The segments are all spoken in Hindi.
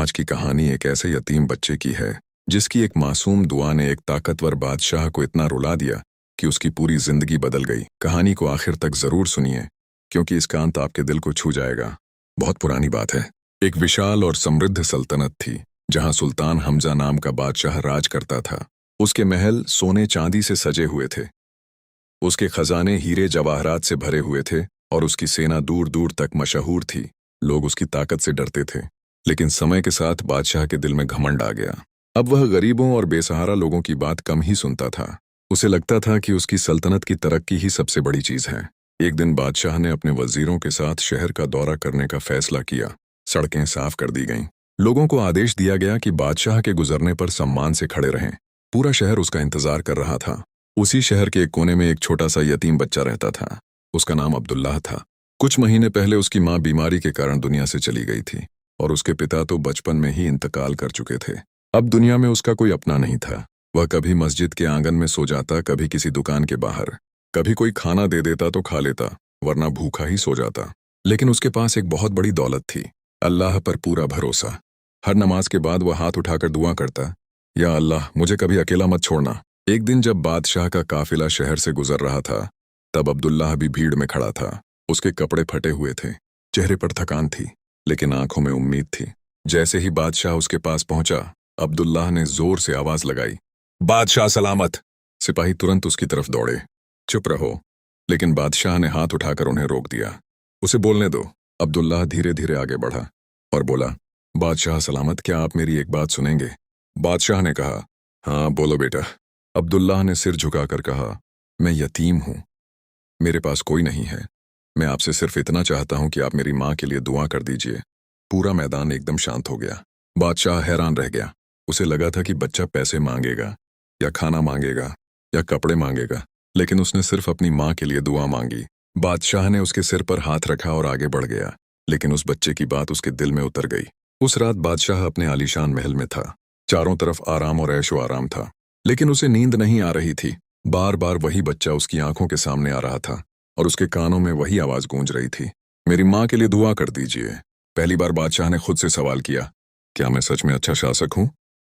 आज की कहानी एक ऐसे यतीम बच्चे की है जिसकी एक मासूम दुआ ने एक ताकतवर बादशाह को इतना रुला दिया कि उसकी पूरी जिंदगी बदल गई। कहानी को आखिर तक जरूर सुनिए क्योंकि इसका अंत आपके दिल को छू जाएगा। बहुत पुरानी बात है। एक विशाल और समृद्ध सल्तनत थी जहां सुल्तान हमजा नाम का बादशाह राज करता था। उसके महल सोने चांदी से सजे हुए थे, उसके खजाने हीरे जवाहरात से भरे हुए थे और उसकी सेना दूर दूर तक मशहूर थी। लोग उसकी ताकत से डरते थे, लेकिन समय के साथ बादशाह के दिल में घमंड आ गया। अब वह गरीबों और बेसहारा लोगों की बात कम ही सुनता था। उसे लगता था कि उसकी सल्तनत की तरक्की ही सबसे बड़ी चीज है। एक दिन बादशाह ने अपने वजीरों के साथ शहर का दौरा करने का फैसला किया। सड़कें साफ कर दी गईं। लोगों को आदेश दिया गया कि बादशाह के गुजरने पर सम्मान से खड़े रहें। पूरा शहर उसका इंतजार कर रहा था। उसी शहर के एक कोने में एक छोटा सा यतीम बच्चा रहता था। उसका नाम अब्दुल्लाह था। कुछ महीने पहले उसकी माँ बीमारी के कारण दुनिया से चली गई थी और उसके पिता तो बचपन में ही इंतकाल कर चुके थे। अब दुनिया में उसका कोई अपना नहीं था। वह कभी मस्जिद के आंगन में सो जाता, कभी किसी दुकान के बाहर। कभी कोई खाना दे देता तो खा लेता, वरना भूखा ही सो जाता। लेकिन उसके पास एक बहुत बड़ी दौलत थी, अल्लाह पर पूरा भरोसा। हर नमाज के बाद वह हाथ उठाकर दुआ करता, या अल्लाह मुझे कभी अकेला मत छोड़ना। एक दिन जब बादशाह का काफिला शहर से गुजर रहा था, तब अब्दुल्लाह भी भीड़ में खड़ा था। उसके कपड़े फटे हुए थे, चेहरे पर थकान थी, लेकिन आंखों में उम्मीद थी। जैसे ही बादशाह उसके पास पहुंचा, अब्दुल्लाह ने जोर से आवाज लगाई, बादशाह सलामत। सिपाही तुरंत उसकी तरफ दौड़े। चुप रहो, लेकिन बादशाह ने हाथ उठाकर उन्हें रोक दिया। उसे बोलने दो। अब्दुल्लाह धीरे धीरे आगे बढ़ा और बोला, बादशाह सलामत, क्या आप मेरी एक बात सुनेंगे? बादशाह ने कहा, हाँ बोलो बेटा। अब्दुल्लाह ने सिर झुकाकर कहा, मैं यतीम हूं, मेरे पास कोई नहीं है। मैं आपसे सिर्फ इतना चाहता हूं कि आप मेरी माँ के लिए दुआ कर दीजिए। पूरा मैदान एकदम शांत हो गया। बादशाह हैरान रह गया। उसे लगा था कि बच्चा पैसे मांगेगा या खाना मांगेगा या कपड़े मांगेगा, लेकिन उसने सिर्फ अपनी माँ के लिए दुआ मांगी। बादशाह ने उसके सिर पर हाथ रखा और आगे बढ़ गया, लेकिन उस बच्चे की बात उसके दिल में उतर गई। उस रात बादशाह अपने आलीशान महल में था। चारों तरफ आराम और ऐशो आराम था, लेकिन उसे नींद नहीं आ रही थी। बार बार वही बच्चा उसकी आंखों के सामने आ रहा था और उसके कानों में वही आवाज गूंज रही थी, मेरी माँ के लिए दुआ कर दीजिए। पहली बार बादशाह ने खुद से सवाल किया, क्या मैं सच में अच्छा शासक हूँ?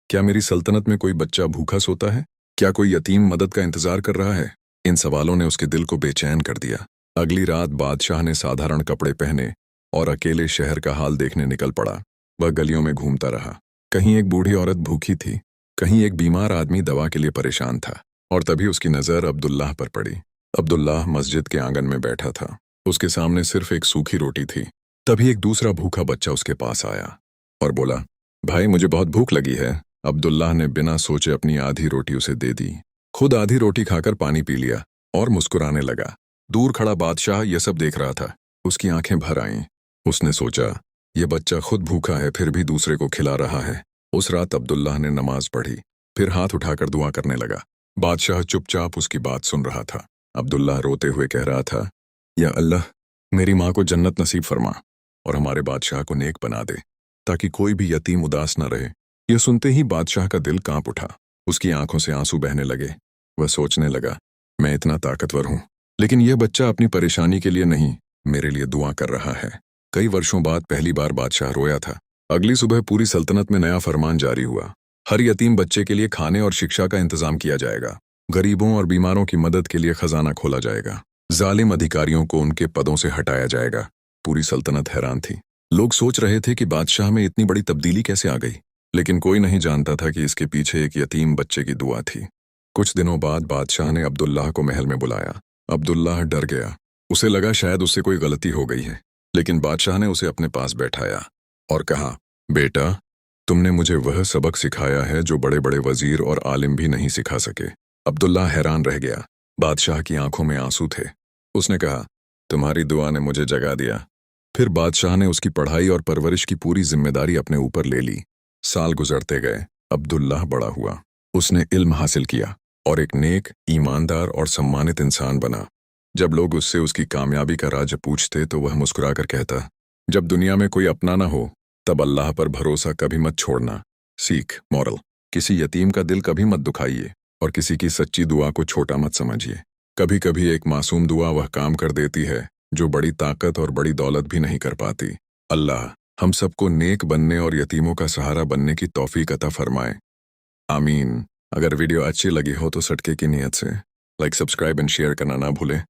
क्या मेरी सल्तनत में कोई बच्चा भूखा सोता है? क्या कोई यतीम मदद का इंतजार कर रहा है? इन सवालों ने उसके दिल को बेचैन कर दिया। अगली रात बादशाह ने साधारण कपड़े पहने और अकेले शहर का हाल देखने निकल पड़ा। वह गलियों में घूमता रहा। कहीं एक बूढ़ी औरत भूखी थी, कहीं एक बीमार आदमी दवा के लिए परेशान था। और तभी उसकी नजर अब्दुल्लाह पर पड़ी। अब्दुल्लाह मस्जिद के आंगन में बैठा था। उसके सामने सिर्फ एक सूखी रोटी थी। तभी एक दूसरा भूखा बच्चा उसके पास आया और बोला, भाई मुझे बहुत भूख लगी है। अब्दुल्लाह ने बिना सोचे अपनी आधी रोटी उसे दे दी। खुद आधी रोटी खाकर पानी पी लिया और मुस्कुराने लगा। दूर खड़ा बादशाह यह सब देख रहा था। उसकी आंखें भर आईं। उसने सोचा, यह बच्चा खुद भूखा है फिर भी दूसरे को खिला रहा है। उस रात अब्दुल्लाह ने नमाज पढ़ी, फिर हाथ उठाकर दुआ करने लगा। बादशाह चुपचाप उसकी बात सुन रहा था। अब्दुल्लाह रोते हुए कह रहा था, या अल्लाह मेरी माँ को जन्नत नसीब फरमा और हमारे बादशाह को नेक बना दे, ताकि कोई भी यतीम उदास न रहे। यह सुनते ही बादशाह का दिल कांप उठा। उसकी आंखों से आंसू बहने लगे। वह सोचने लगा, मैं इतना ताकतवर हूँ, लेकिन यह बच्चा अपनी परेशानी के लिए नहीं, मेरे लिए दुआ कर रहा है। कई वर्षों बाद पहली बार बादशाह रोया था। अगली सुबह पूरी सल्तनत में नया फरमान जारी हुआ। हर यतीम बच्चे के लिए खाने और शिक्षा का इंतजाम किया जाएगा। गरीबों और बीमारों की मदद के लिए खजाना खोला जाएगा। जालिम अधिकारियों को उनके पदों से हटाया जाएगा। पूरी सल्तनत हैरान थी। लोग सोच रहे थे कि बादशाह में इतनी बड़ी तब्दीली कैसे आ गई, लेकिन कोई नहीं जानता था कि इसके पीछे एक यतीम बच्चे की दुआ थी। कुछ दिनों बाद बादशाह ने अब्दुल्लाह को महल में बुलाया। अब्दुल्लाह डर गया। उसे लगा शायद उससे कोई गलती हो गई है, लेकिन बादशाह ने उसे अपने पास बैठाया और कहा, बेटा तुमने मुझे वह सबक सिखाया है जो बड़े बड़े वजीर और आलिम भी नहीं सिखा सके। अब्दुल्लाह हैरान रह गया। बादशाह की आंखों में आंसू थे। उसने कहा, तुम्हारी दुआ ने मुझे जगा दिया। फिर बादशाह ने उसकी पढ़ाई और परवरिश की पूरी जिम्मेदारी अपने ऊपर ले ली। साल गुजरते गए। अब्दुल्लाह बड़ा हुआ। उसने इल्म हासिल किया और एक नेक, ईमानदार और सम्मानित इंसान बना। जब लोग उससे उसकी कामयाबी का राज पूछते तो वह मुस्कुराकर कहता, जब दुनिया में कोई अपना ना हो तब अल्लाह पर भरोसा कभी मत छोड़ना। सीख, मॉरल, किसी यतीम का दिल कभी मत दुखाइए और किसी की सच्ची दुआ को छोटा मत समझिए। कभी कभी एक मासूम दुआ वह काम कर देती है जो बड़ी ताकत और बड़ी दौलत भी नहीं कर पाती। अल्लाह हम सबको नेक बनने और यतीमों का सहारा बनने की तौफीक अता फरमाए। आमीन। अगर वीडियो अच्छी लगी हो तो सटके की नीयत से लाइक, सब्सक्राइब एंड शेयर करना ना भूलें।